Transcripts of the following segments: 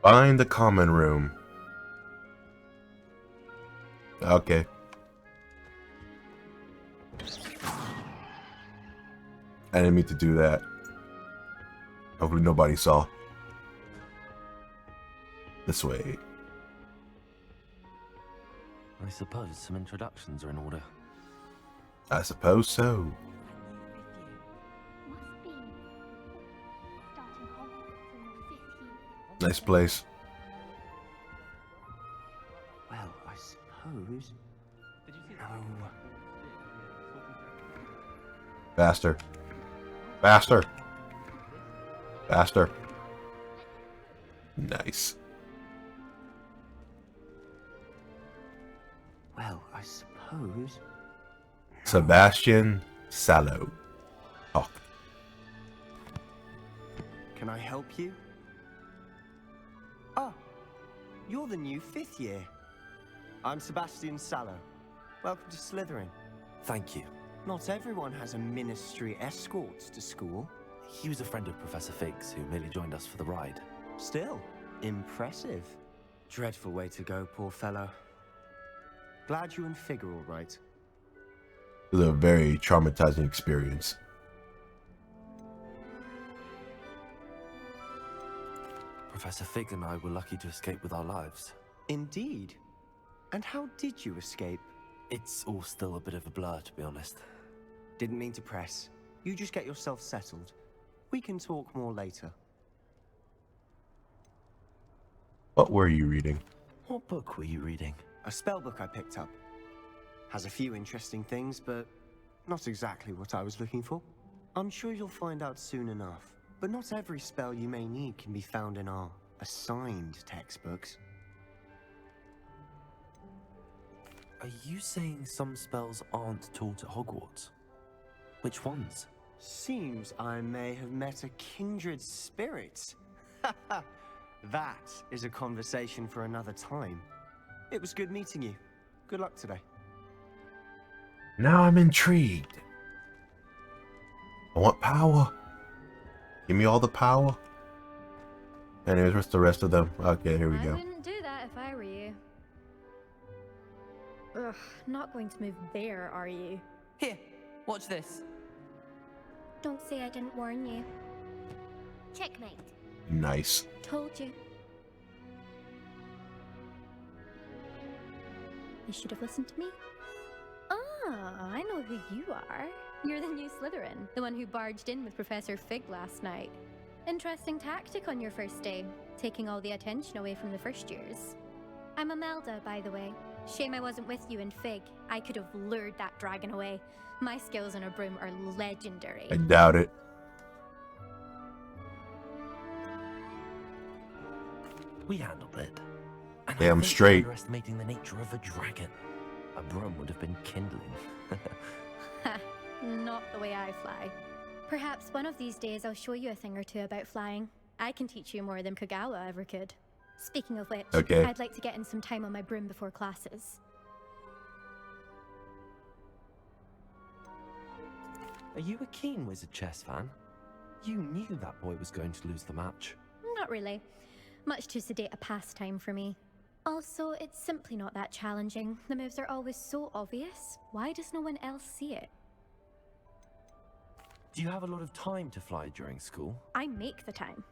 Find the common room. Okay. I didn't mean to do that. Hopefully nobody saw. This way. I suppose some introductions are in order. I suppose so. Nice place. Well, I suppose. No. Faster. Faster. Faster. Nice. Well, I suppose. Sebastian Sallow. Oh. Can I help you? Ah, you're the new 5th year. I'm Sebastian Sallow. Welcome to Slytherin. Thank you. Not everyone has a ministry escort to school. He was a friend of Professor Fig's who merely joined us for the ride. Still, impressive. Dreadful way to go, poor fellow. Glad you and Fig are all right. It was a very traumatizing experience. Professor Fig and I were lucky to escape with our lives. Indeed. And how did you escape? It's all still a bit of a blur, to be honest. Didn't mean to press. You just get yourself settled. We can talk more later. What were you reading? What book were you reading? A spellbook I picked up. Has a few interesting things, but not exactly what I was looking for. I'm sure you'll find out soon enough. But not every spell you may need can be found in our assigned textbooks. Are you saying some spells aren't taught at Hogwarts? Which ones? Seems I may have met a kindred spirit. That is a conversation for another time. It was good meeting you. Good luck today. Now I'm intrigued. I want power. Give me all the power. Anyways, what's the rest of them? Okay, here we go. I wouldn't do that if I were you. Ugh, not going to move there, are you? Here, watch this. Don't say I didn't warn you. Checkmate. Nice. Told you. You should have listened to me. Ah, I know who you are. You're the new Slytherin, the one who barged in with Professor Fig last night. Interesting tactic on your first day, taking all the attention away from the first years. I'm Imelda, by the way. Shame I wasn't with you in Fig. I could have lured that dragon away. My skills on a broom are legendary. I doubt it. We handled it. And Damn I think straight. you're underestimating the nature of a dragon. A broom would have been kindling. Ha, not the way I fly. Perhaps one of these days I'll show you a thing or two about flying. I can teach you more than Kagawa ever could. Speaking of which, Okay. I'd like to get in some time on my broom before classes. Are you a keen Wizard chess fan? You knew that boy was going to lose the match. Not really. Much too sedate a pastime for me. Also, it's simply not that challenging. The moves are always so obvious. Why does no one else see it? Do you have a lot of time to fly during school? I make the time.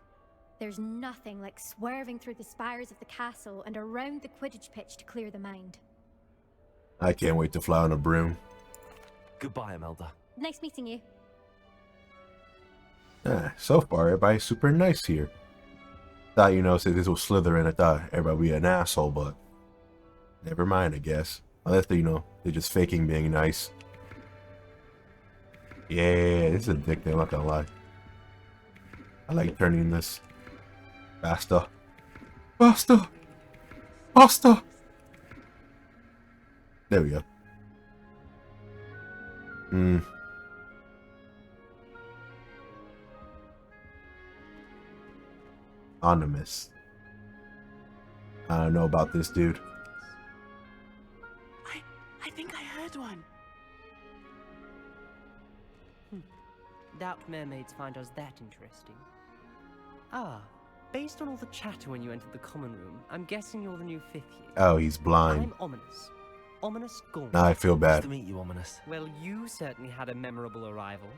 There's nothing like swerving through the spires of the castle and around the Quidditch pitch to clear the mind. I can't wait to fly on a broom. Goodbye, Imelda. Nice meeting you. So far, everybody's super nice here. Thought, since this was Slytherin, I thought everybody would be an asshole, but never mind, I guess. Unless they, they're just faking being nice. Yeah, this is addicting, I'm not gonna lie. I like turning this. Faster. Faster! Faster! There we go. Anonymous. I don't know about this dude. I think I heard one. Doubt mermaids find us that interesting. Ah, Based on all the chatter when you entered the common room, I'm guessing you're the new 5th year. Oh, he's blind. I'm Ominous. Ominous Gaunt. Now I feel Nice bad. to meet you, Ominous. Well, you certainly had a memorable arrival.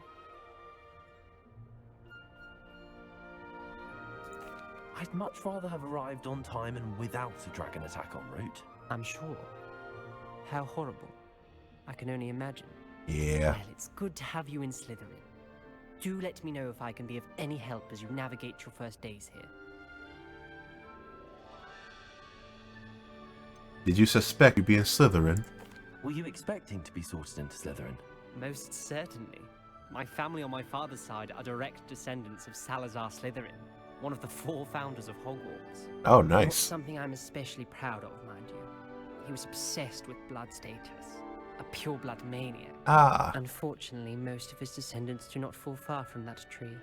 I'd much rather have arrived on time and without a dragon attack en route. I'm sure. How horrible. I can only imagine. Yeah. Well, it's good to have you in Slytherin. Do let me know if I can be of any help as you navigate your first days here. Did you suspect you'd be in Slytherin? Were you expecting to be sorted into Slytherin? Most certainly. My family on my father's side are direct descendants of Salazar Slytherin, one of the 4 founders of Hogwarts. Oh, Not nice. something I'm especially proud of, mind you. He was obsessed with blood status, a pure-blood maniac. Ah, Unfortunately, most of his descendants do not fall far from that tree.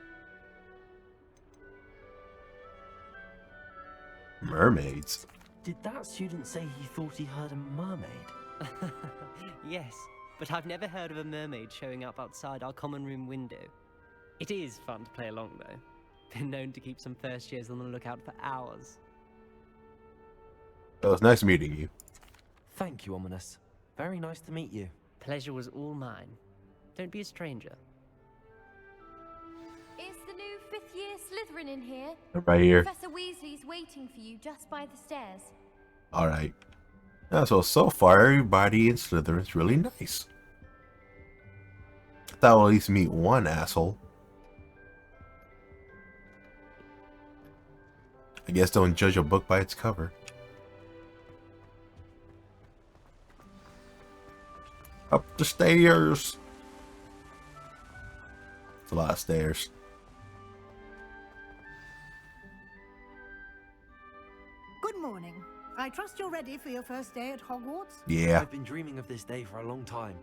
mermaids. Did that student say he thought he heard a mermaid? Yes, but I've never heard of a mermaid showing up outside our common room window. It is fun to play along, though. Been known to keep some first years on the lookout for hours. Well, it's nice meeting you. Thank you, Ominous. Very nice to meet you. Pleasure was all mine. Don't be a stranger. Is the new 5th year Slytherin in here? Right here. Professor Weasley's waiting for you just by the stairs. Alright. So far, everybody in Slytherin's really nice. I thought I'll at least meet one asshole. I guess don't judge a book by its cover. Up the stairs. It's a lot of stairs. Good morning. I trust you're ready for your first day at Hogwarts? Yeah. I've been dreaming of this day for a long time.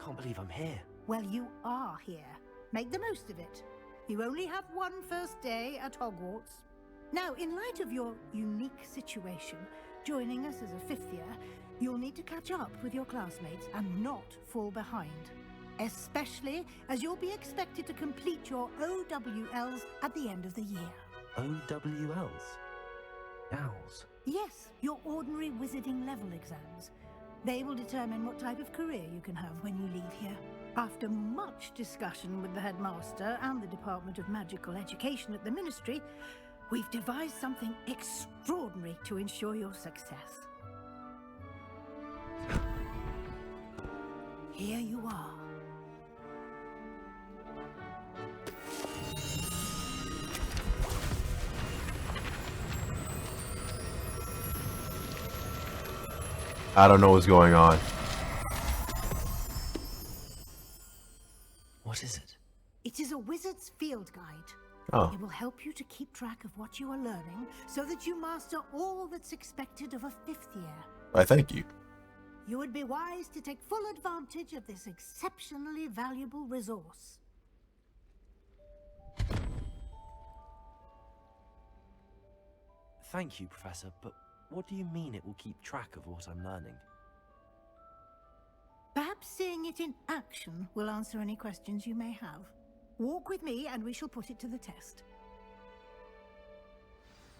Can't believe I'm here. Well, you are here. Make the most of it. You only have one first day at Hogwarts. Now, in light of your unique situation, joining us as a 5th year, you'll need to catch up with your classmates and not fall behind. Especially as you'll be expected to complete your OWLs at the end of the year. OWLs? Owls. Yes, your ordinary wizarding level exams. They will determine what type of career you can have when you leave here. After much discussion with the headmaster and the Department of Magical Education at the Ministry, we've devised something extraordinary to ensure your success. Here you are. I don't know what's going on. What is it? It is a wizard's field guide. Oh, It will help you to keep track of what you are learning so that you master all that's expected of a 5th year. I thank you. You would be wise to take full advantage of this exceptionally valuable resource. Thank you, Professor, but what do you mean it will keep track of what I'm learning? Perhaps seeing it in action will answer any questions you may have. Walk with me and we shall put it to the test.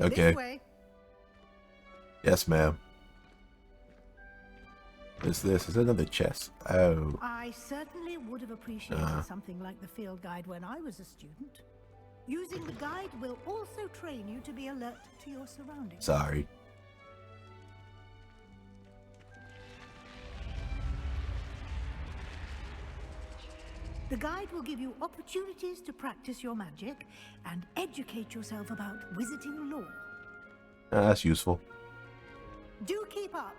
Okay. This way. Yes, ma'am. What's this? Is that another chest? Oh. I certainly would have appreciated something like the field guide when I was a student. Using the guide will also train you to be alert to your surroundings. Sorry. The guide will give you opportunities to practice your magic and educate yourself about wizarding lore. That's useful. Do keep up.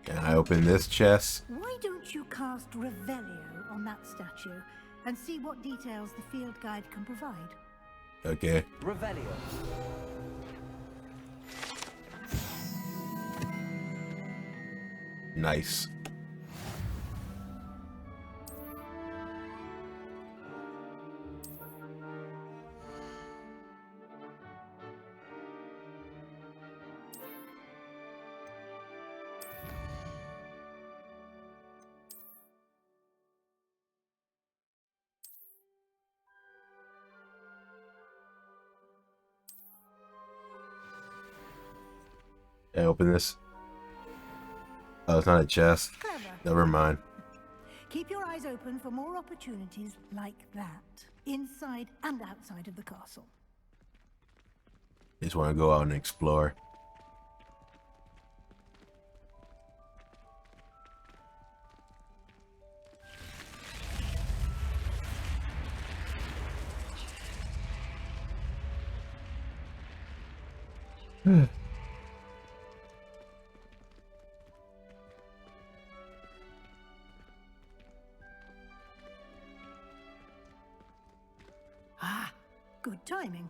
Can I open this chest? Why don't you cast Revelio on that statue and see what details the field guide can provide? Okay. Revelio. Nice. Hey, open this. Oh, it's not a chest. Clever. Never mind. Keep your eyes open for more opportunities like that, inside and outside of the castle. Just want to go out and explore. Ah, good timing.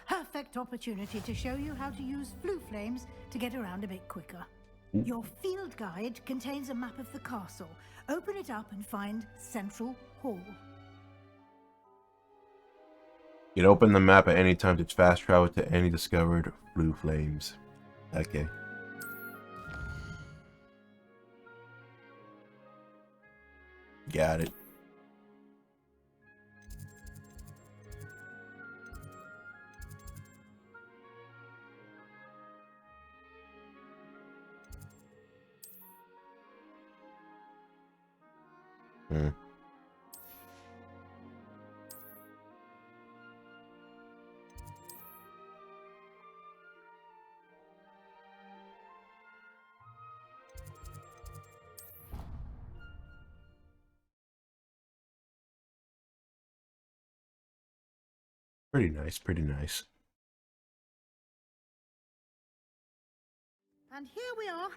Perfect opportunity to show you how to use flue flames to get around a bit quicker. Your field guide contains a map of the castle. Open it up and find Central Hall. You can open the map at any time to fast travel to any discovered blue flames. Okay. Got it. Pretty nice, pretty nice. And here we are.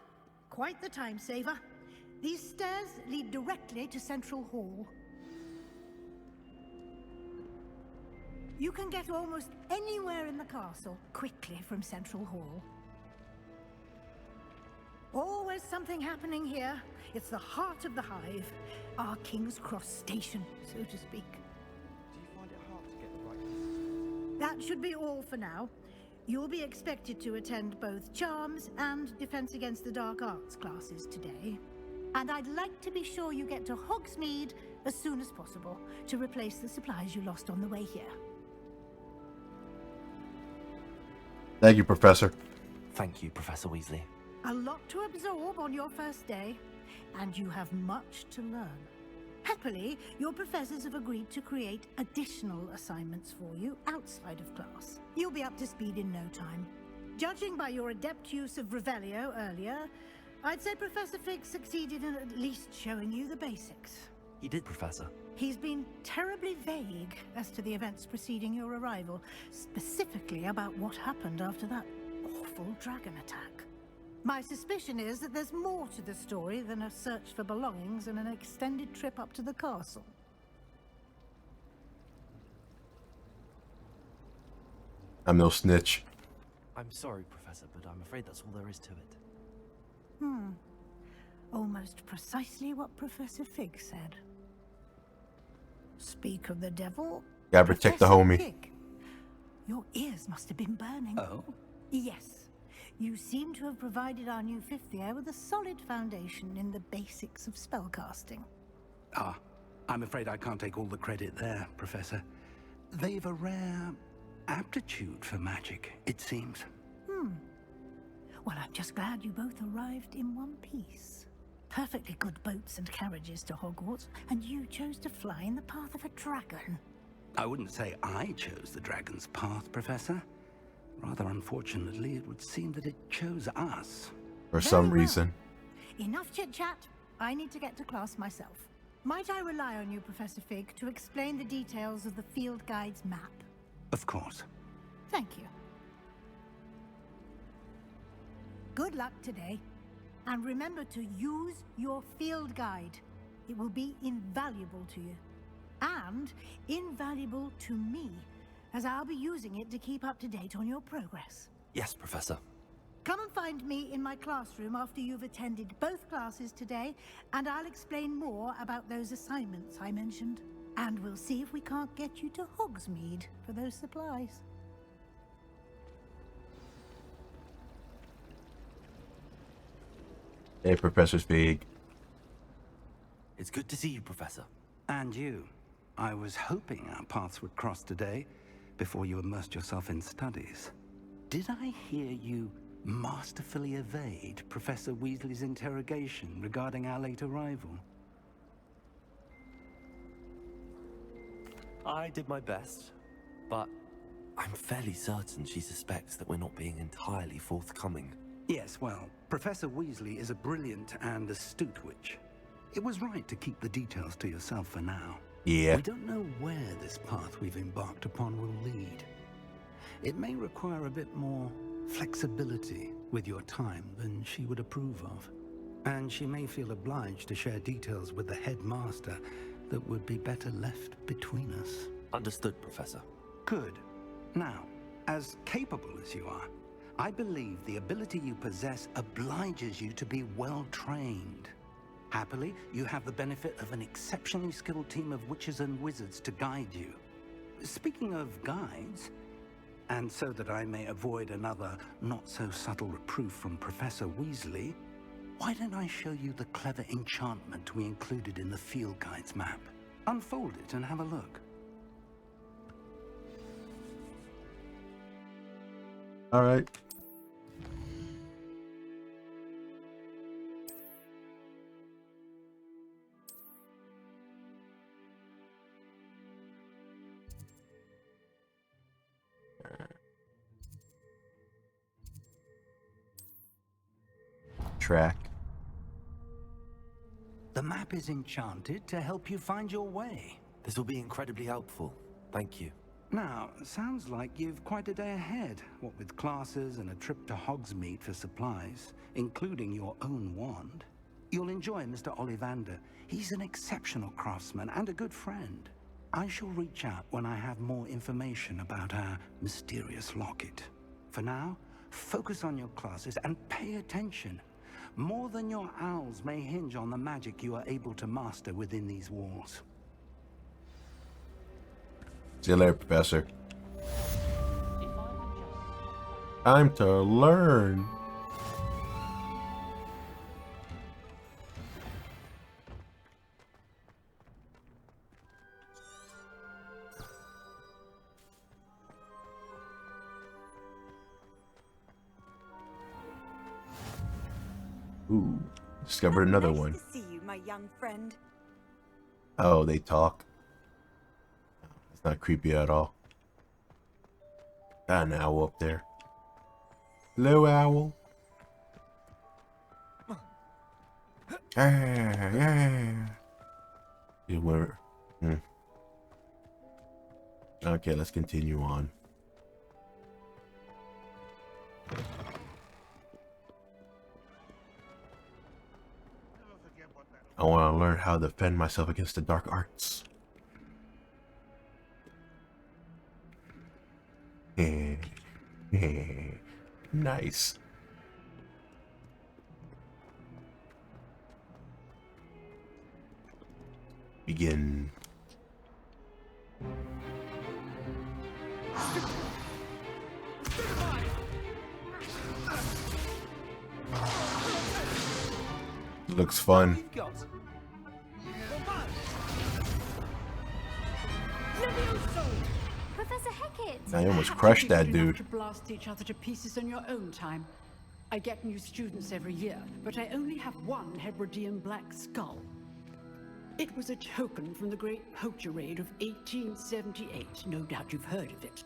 Quite the time saver. These stairs lead directly to Central Hall. You can get almost anywhere in the castle quickly from Central Hall. Always something happening here. It's the heart of the hive. Our King's Cross station, so to speak. Do you find it hard to get the right... That should be all for now. You'll be expected to attend both Charms and Defense Against the Dark Arts classes today. And I'd like to be sure you get to Hogsmeade as soon as possible to replace the supplies you lost on the way here. Thank you, Professor. Thank you, Professor Weasley. A lot to absorb on your first day, and you have much to learn. Happily, your professors have agreed to create additional assignments for you outside of class. You'll be up to speed in no time. Judging by your adept use of Revelio earlier, I'd say Professor Fig succeeded in at least showing you the basics. He did, Professor. He's been terribly vague as to the events preceding your arrival, specifically about what happened after that awful dragon attack. My suspicion is that there's more to the story than a search for belongings and an extended trip up to the castle. I'm no snitch. I'm sorry, Professor, but I'm afraid that's all there is to it. Almost precisely what Professor Fig said. Speak of the devil. Gotta protect the Professor homie. Fig, your ears must have been burning. Oh? Yes. You seem to have provided our new fifth year with a solid foundation in the basics of spellcasting. Ah, I'm afraid I can't take all the credit there, Professor. They've a rare aptitude for magic, it seems. Well, I'm just glad you both arrived in one piece. Perfectly good boats and carriages to Hogwarts, and you chose to fly in the path of a dragon. I wouldn't say I chose the dragon's path, Professor. Rather unfortunately, it would seem that it chose us. For Very some well. reason. Enough chit-chat. I need to get to class myself. Might I rely on you, Professor Fig, to explain the details of the field guide's map? Of course. Thank you. Good luck today. And remember to use your field guide. It will be invaluable to you. And invaluable to me, as I'll be using it to keep up to date on your progress. Yes, Professor. Come and find me in my classroom after you've attended both classes today, and I'll explain more about those assignments I mentioned. And we'll see if we can't get you to Hogsmeade for those supplies. Hey, Professor Fig. It's good to see you, Professor. And you. I was hoping our paths would cross today, before you immersed yourself in studies. Did I hear you masterfully evade Professor Weasley's interrogation regarding our late arrival. I did my best, but I'm fairly certain she suspects that we're not being entirely forthcoming. Yes, well, Professor Weasley is a brilliant and astute witch. It was right to keep the details to yourself for now. Yeah. We don't know where this path we've embarked upon will lead. It may require a bit more flexibility with your time than she would approve of. And she may feel obliged to share details with the headmaster that would be better left between us. Understood, Professor. Good. Now, as capable as you are, I believe the ability you possess obliges you to be well trained. Happily, you have the benefit of an exceptionally skilled team of witches and wizards to guide you. Speaking of guides, and so that I may avoid another not-so-subtle reproof from Professor Weasley, why don't I show you the clever enchantment we included in the field guide's map? Unfold it and have a look. All right. Track. The map is enchanted to help you find your way. This will be incredibly helpful. Thank you. Now, sounds like you've quite a day ahead, what with classes and a trip to Hogsmeade for supplies, including your own wand. You'll enjoy Mr. Ollivander. He's an exceptional craftsman and a good friend. I shall reach out when I have more information about our mysterious locket. For now, focus on your classes and pay attention. More than your owls may hinge on the magic you are able to master within these walls. See you later, Professor. Time to learn. Ooh, discovered another nice one. to see you, my young friend. Oh, they talk. It's not creepy at all. Got an owl up there. Hello, owl. Yeah. You were. Okay, let's continue on. I want to learn how to defend myself against the dark arts. Nice. Begin. Looks fun. Professor Hecat! I almost crushed that dude. To blast each other to pieces in your own time. I get new students every year, but I only have one Hebridean black skull. It was a token from the Great Poacher Raid of 1878. No doubt you've heard of it.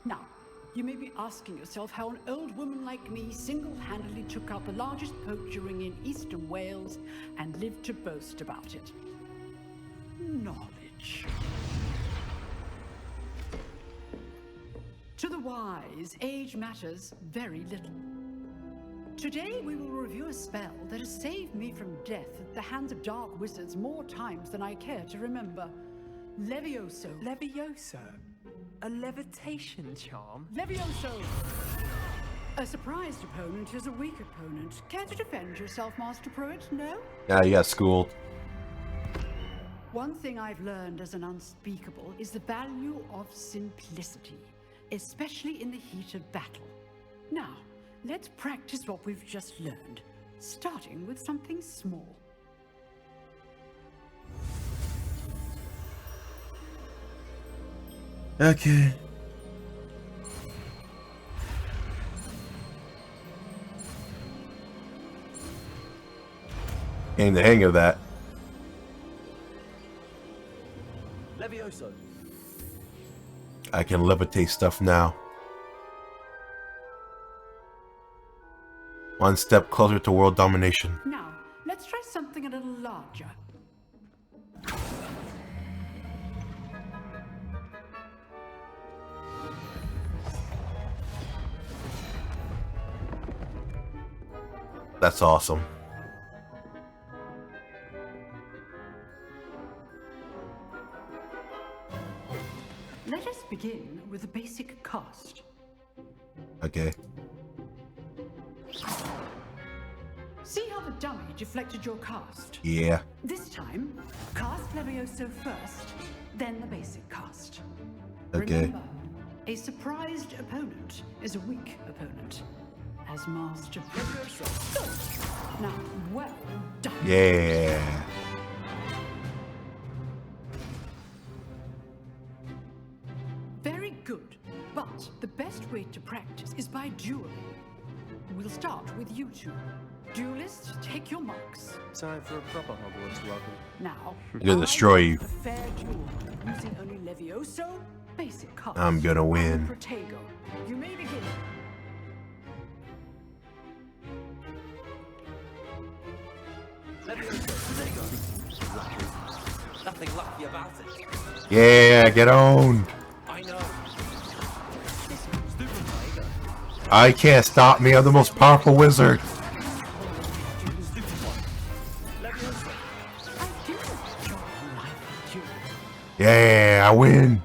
Now, you may be asking yourself how an old woman like me single-handedly took out the largest poacher ring in eastern Wales and lived to boast about it. Knowledge. To the wise, age matters very little. Today we will review a spell that has saved me from death at the hands of dark wizards more times than I care to remember. Levioso. Levioso? A levitation charm? Levioso! A surprised opponent is a weak opponent. Care to defend yourself, Master Pruitt? No? Yeah, you got schooled. One thing I've learned as an unspeakable is the value of simplicity, especially in the heat of battle. Now, let's practice what we've just learned, starting with something small. Okay. Getting the hang of that. Levioso. I can levitate stuff now. One step closer to world domination. Now, let's try something a little larger. That's awesome. Let us begin with the basic cast. Okay. See how the dummy deflected your cast? Yeah. This time, cast Levioso first, then the basic cast. Okay. Remember, a surprised opponent is a weak opponent. As Master Levioso. Good. Now, well done. Yeah. Very good. But the best way to practice is by dueling. We'll start with you two. Duelists, take your marks. Time for a proper Hogwarts welcome. Now, I'm gonna destroy you. A fair duel using only Levioso, basic cast. I'm gonna win. and Protego. You may begin. Nothing lucky about it. Yeah, get owned. I know. I can't stop me. I'm the most powerful wizard. Yeah, I win.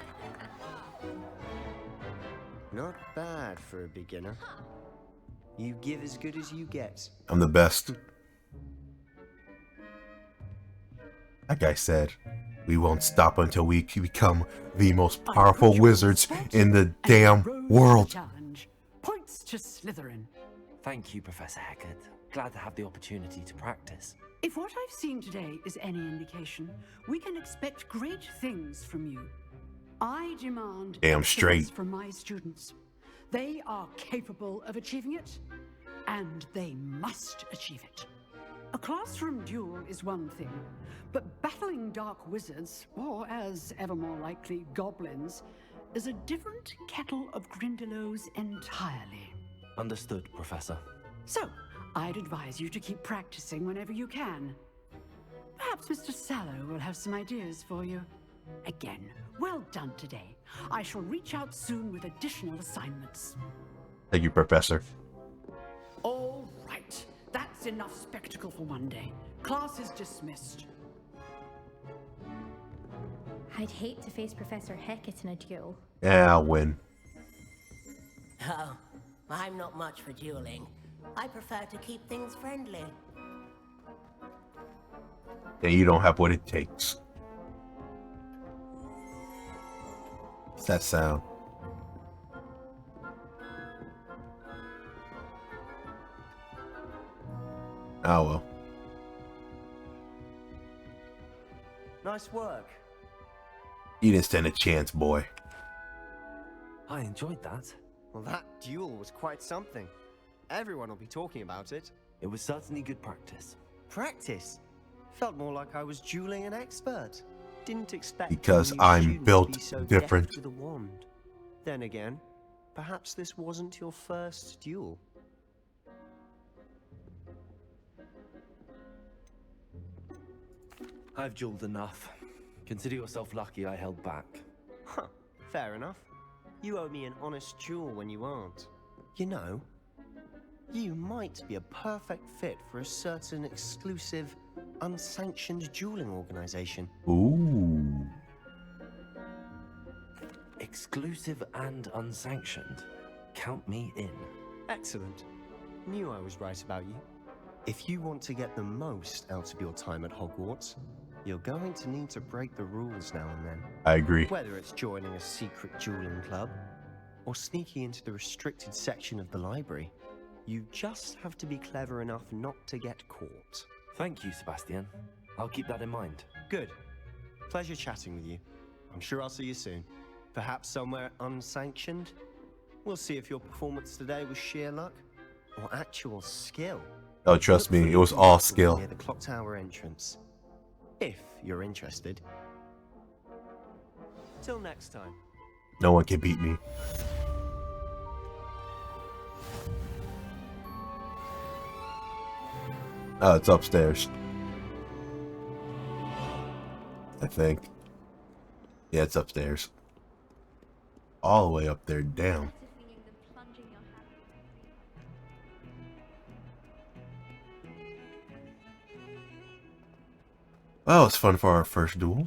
Not bad for a beginner. You give as good as you get. I'm the best. Like I said, we won't stop until we become the most powerful wizards in the damn world. Challenge. Points to Slytherin. Thank you, Professor Hecat. Glad to have the opportunity to practice. If what I've seen today is any indication, we can expect great things from you. I demand Damn excellence straight. from my students. They are capable of achieving it, and they must achieve it. A classroom duel is one thing, but battling dark wizards, or as ever more likely, goblins, is a different kettle of Grindylows entirely. Understood, Professor. So, I'd advise you to keep practicing whenever you can. Perhaps Mr. Sallow will have some ideas for you. Again, well done today. I shall reach out soon with additional assignments. Thank you, Professor. All right. That's enough spectacle for one day. Class is dismissed. I'd hate to face Professor Hecat in a duel. Yeah, I'll win. Oh, I'm not much for dueling. I prefer to keep things friendly. And you don't have what it takes. What's that sound? Oh well. Nice work. You didn't stand a chance, boy. I enjoyed that. Well, that duel was quite something. Everyone will be talking about it. It was certainly good practice. Practice? Felt more like I was dueling an expert. Didn't expect Because a new I'm student to built be so different. deft with a wand. Then again, perhaps this wasn't your first duel. I've dueled enough. Consider yourself lucky I held back. Huh, fair enough. You owe me an honest duel when you aren't. You know, you might be a perfect fit for a certain exclusive, unsanctioned dueling organization. Ooh. Exclusive and unsanctioned. Count me in. Excellent. Knew I was right about you. If you want to get the most out of your time at Hogwarts, you're going to need to break the rules now and then. I agree. Whether it's joining a secret dueling club, or sneaking into the restricted section of the library, you just have to be clever enough not to get caught. Thank you, Sebastian. I'll keep that in mind. Good. Pleasure chatting with you. I'm sure I'll see you soon. Perhaps somewhere unsanctioned? We'll see if your performance today was sheer luck, or actual skill. Oh, trust Look me, for it was the all people skill. near the clock tower entrance. If you're interested. Till next time. No one can beat me. Oh, it's upstairs. I think. Yeah, it's upstairs. All the way up there, down. Well, it's fun for our first duel.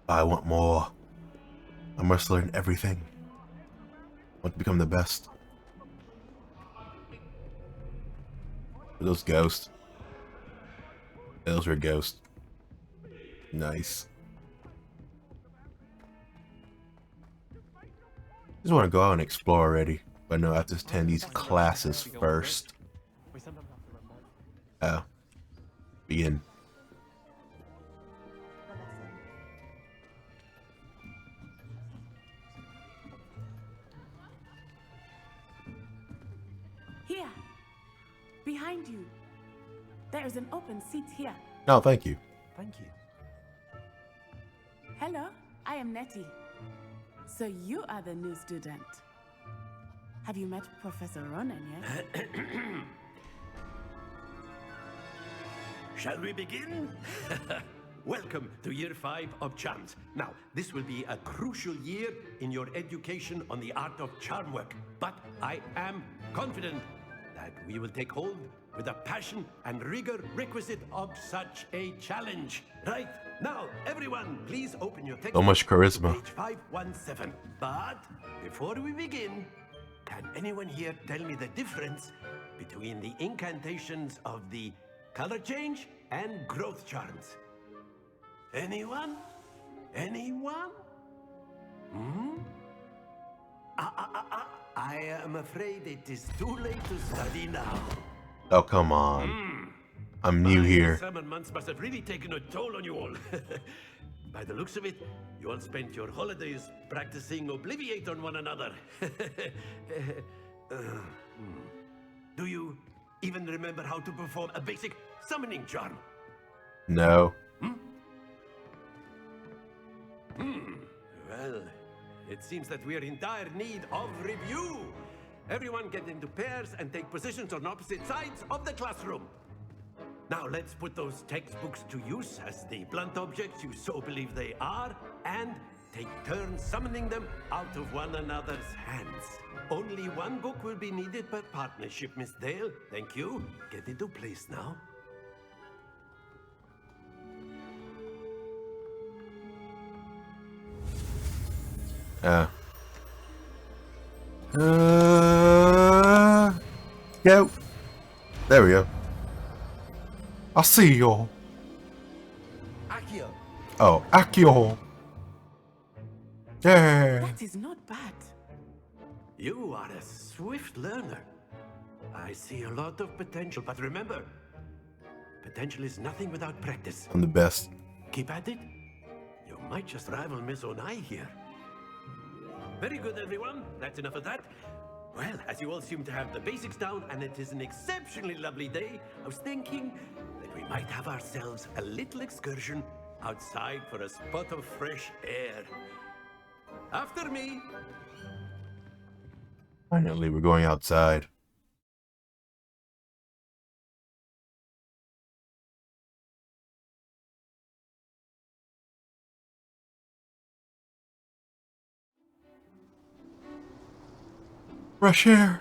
I want more. I must learn everything. I want to become the best. Are those ghosts? Those were ghosts. Nice. Just want to go out and explore already. But no, I have to attend these classes first. Oh. Begin. Here, behind you. There is an open seat here. No, thank you. Thank you. Hello, I am Nettie. So you are the new student. Have you met Professor Ronan yet? Shall we begin? Welcome to Year 5 of Charms. Now, this will be a crucial year in your education on the art of charm work. But I am confident that we will take hold with the passion and rigor requisite of such a challenge. Right, now, everyone, please open your text. So much charisma. Page 517. But before we begin, can anyone here tell me the difference between the incantations of the color change and growth charms? Anyone? Anyone? Hmm? I am afraid it is too late to study now. Oh, come on. I'm new here. Summer months must have really taken a toll on you all. By the looks of it, you all spent your holidays practicing Obliviate on one another. Do you even remember how to perform a basic summoning charm? No. Well, it seems that we are in dire need of review. Everyone get into pairs and take positions on opposite sides of the classroom. Now let's put those textbooks to use as the blunt objects you so believe they are, and take turns summoning them out of one another's hands. Only one book will be needed per partnership, Miss Dale. Thank you. Get into place now. Go. There we go. I'll see y'all. Akio. Oh, Akio. Yeah. That is not bad. You are a swift learner. I see a lot of potential, but remember, potential is nothing without practice. I'm the best. Keep at it. You might just rival Miss Onai here. Very good, everyone. That's enough of that. Well, as you all seem to have the basics down, and it is an exceptionally lovely day, I was thinking that we might have ourselves a little excursion outside for a spot of fresh air. After me. Finally, we're going outside. Fresh air.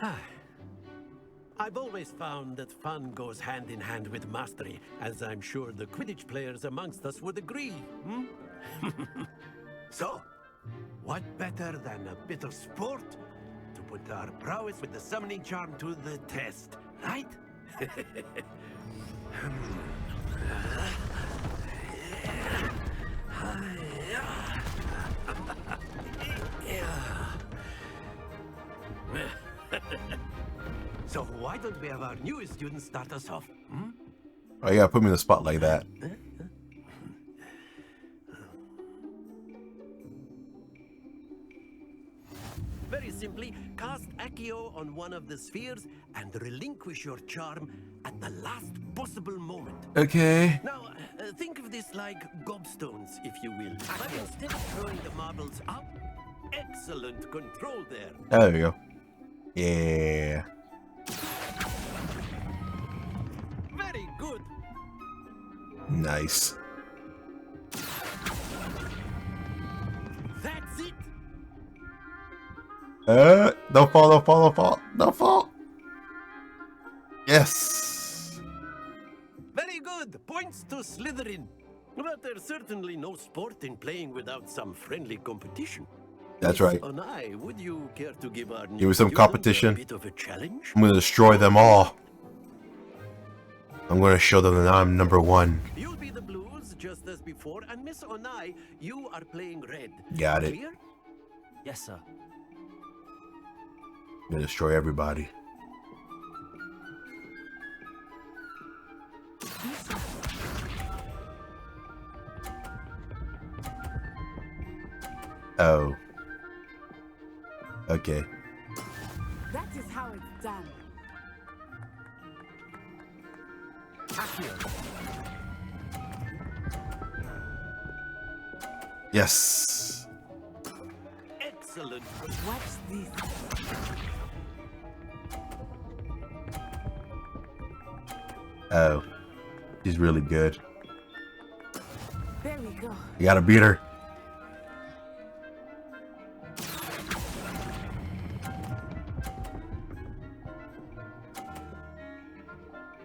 I've always found that fun goes hand in hand with mastery, as I'm sure the Quidditch players amongst us would agree. So, what better than a bit of sport to put our prowess with the summoning charm to the test, right? So why don't we have our newest student start us off? Oh, you gotta put me in the spot like that. Very simply cast Accio on one of the spheres and relinquish your charm at the last possible moment. Okay. Now, think of this like gobstones, if you will. But instead of throwing the marbles up, excellent control there. Oh, there we go. Yeah. Very good. Nice. That's it. Don't fall, don't fall, don't fall, don't fall. Yes. Very good. Points to Slytherin. But there's certainly no sport in playing without some friendly competition. That's right. Onai, would you care to give our Give me some student competition. a bit of a challenge? I'm gonna destroy them all. I'm gonna show them that I'm number one. You'll be the blues just as before, and Miss Onai, you are playing red. Got it. Clear? Yes, sir. I'm gonna destroy everybody. Oh. Okay. That is how it's done. Yes. Excellent. Watch this. Oh. She's really good. There we go. You gotta beat her.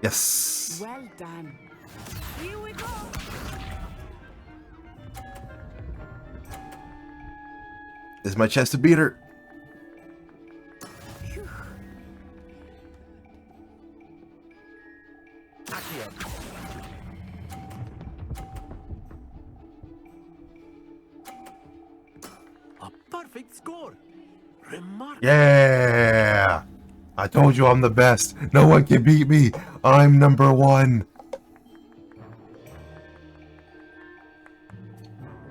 Yes. Well done. Here we go. This is my chance to beat her. A perfect score. Remarkable. Yeah. I told you I'm the best. No one can beat me. I'm number one.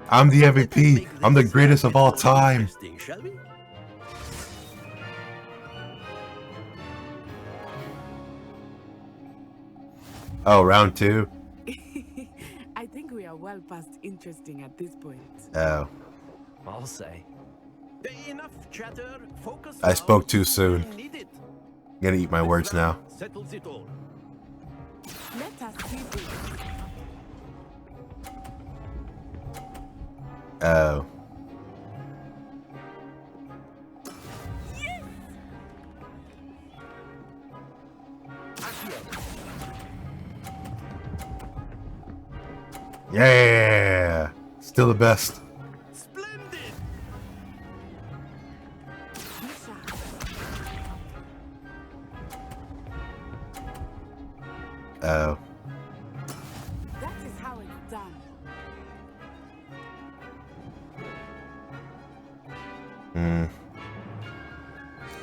I'm the MVP. I'm the greatest of all time. Shall we? Oh, round two. I think we are well past interesting at this point. Oh. I'll say. Enough chatter. Focus. I spoke too soon. I need it. I'm gonna eat my words now. Settles it all. Let us see this. Oh. Yeah. Still the best. Splendid. Oh. That is how it's done.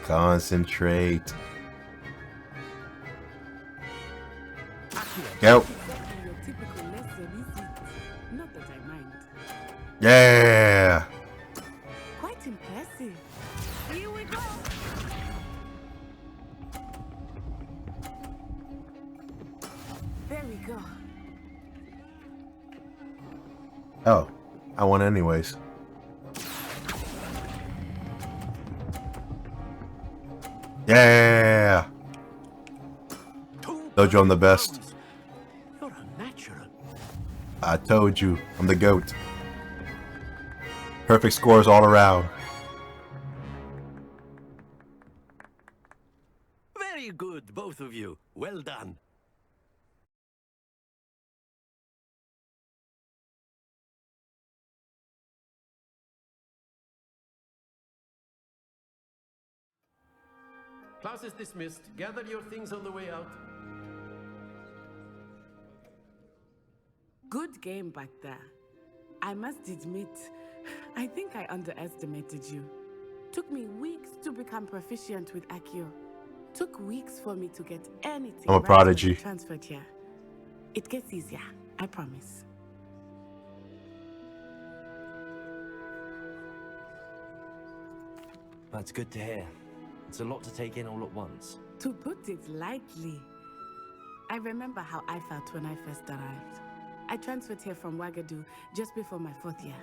Concentrate. Go. Exactly your typical lesson, is it? Not that I mind. Yeah. Quite impressive. Here we go. There we go. Oh. I won anyways. Yeah. Told you I'm the best. You're a natural. I told you I'm the GOAT. Perfect scores all around. Very good, both of you. Well done. Class is dismissed. Gather your things on the way out. Good game back there. I must admit, I think I underestimated you. Took me weeks to become proficient with Accio. Took weeks for me to get anything I'm a right prodigy. when I transferred here. It gets easier, I promise. That's good to hear. It's a lot to take in all at once. To put it lightly, I remember how I felt when I first arrived. I transferred here from Wagadu just before my 4th year.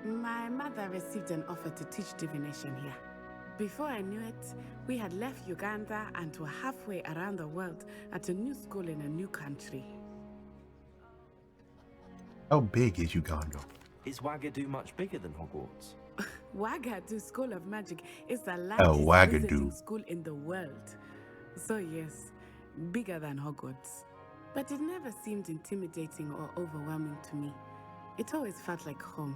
My mother received an offer to teach divination here. Before I knew it, we had left Uganda and were halfway around the world at a new school in a new country. How big is Uganda? Is Wagadu much bigger than Hogwarts? Wagadu School of Magic is the Oh, largest Wagadu. visiting school in the world. So yes, bigger than Hogwarts. But it never seemed intimidating or overwhelming to me. It always felt like home.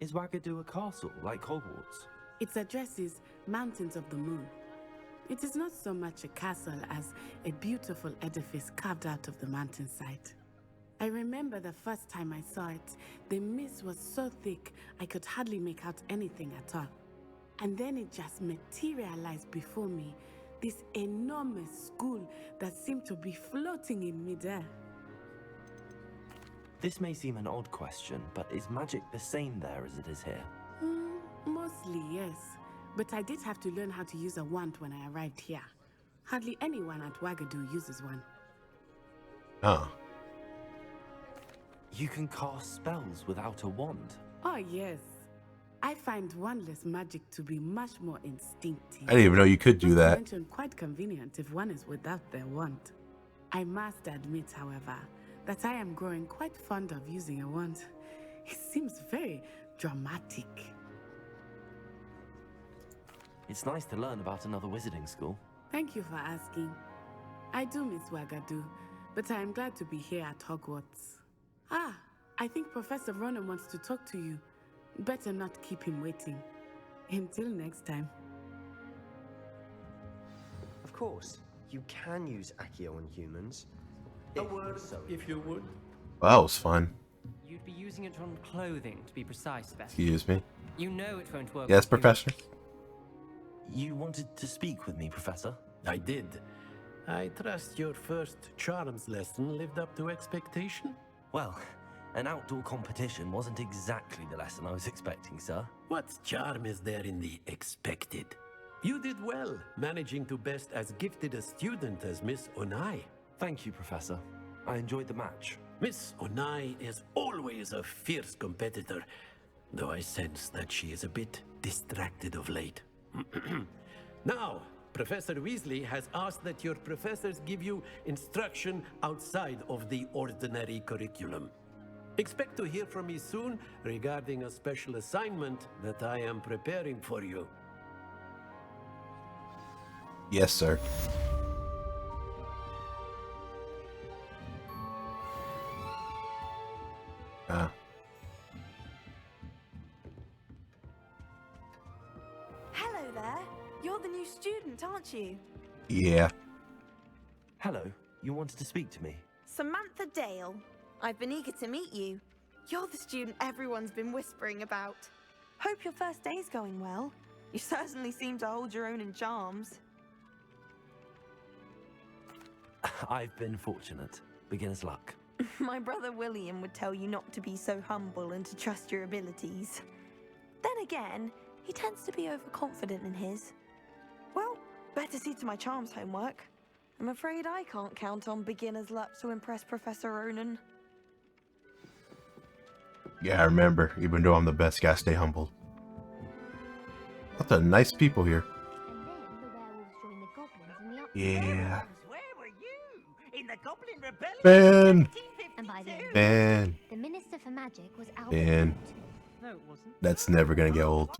Is Wagadu a castle like Hogwarts? Its address is Mountains of the Moon. It is not so much a castle as a beautiful edifice carved out of the mountainside. I remember the first time I saw it, the mist was so thick I could hardly make out anything at all. And then it just materialized before me, this enormous school that seemed to be floating in midair. This may seem an odd question, but is magic the same there as it is here? Mostly, yes. But I did have to learn how to use a wand when I arrived here. Hardly anyone at Wagadu uses one. Oh. You can cast spells without a wand? Oh, yes. I find wandless magic to be much more instinctive. I didn't even know you could do Not to that. mention quite convenient if one is without their wand. I must admit, however, that I am growing quite fond of using a wand. It seems very dramatic. It's nice to learn about another wizarding school. Thank you for asking. I do miss Wagadu, but I am glad to be here at Hogwarts. Ah, I think Professor Ronan wants to talk to you. Better not keep him waiting. Until next time. Of course, you can use Accio on humans. A word, if you would. Well, that was fun. You'd be using it on clothing, to be precise, Beth. Excuse me. You know it won't work. Yes, with Professor. You wanted to speak with me, Professor? I did. I trust your first charms lesson lived up to expectation? Well, an outdoor competition wasn't exactly the lesson I was expecting, sir. What charm is there in the expected? You did well, managing to best as gifted a student as Miss Onai. Thank you, Professor. I enjoyed the match. Miss Onai is always a fierce competitor, though I sense that she is a bit distracted of late. Now, Professor Weasley has asked that your professors give you instruction outside of the ordinary curriculum. Expect to hear from me soon regarding a special assignment that I am preparing for you. Yes, sir. Hello there. You're the new student, aren't you? Yeah. Hello, you wanted to speak to me? Samantha Dale. I've been eager to meet you. You're the student everyone's been whispering about. Hope your first day's going well. You certainly seem to hold your own in charms. I've been fortunate. Beginner's luck. My brother William would tell you not to be so humble and to trust your abilities. Then again, he tends to be overconfident in his. Well, better see to my charms homework. I'm afraid I can't count on beginner's luck to impress Professor Ronan. Yeah, I remember. Even though I'm the best guy, stay humble. Lots of nice people here. Yeah. Where were you? In the Goblin Rebellion? Ben! And by then, Ben. the Minister for Magic was Albert. Ben. No, it wasn't. That's never gonna get old.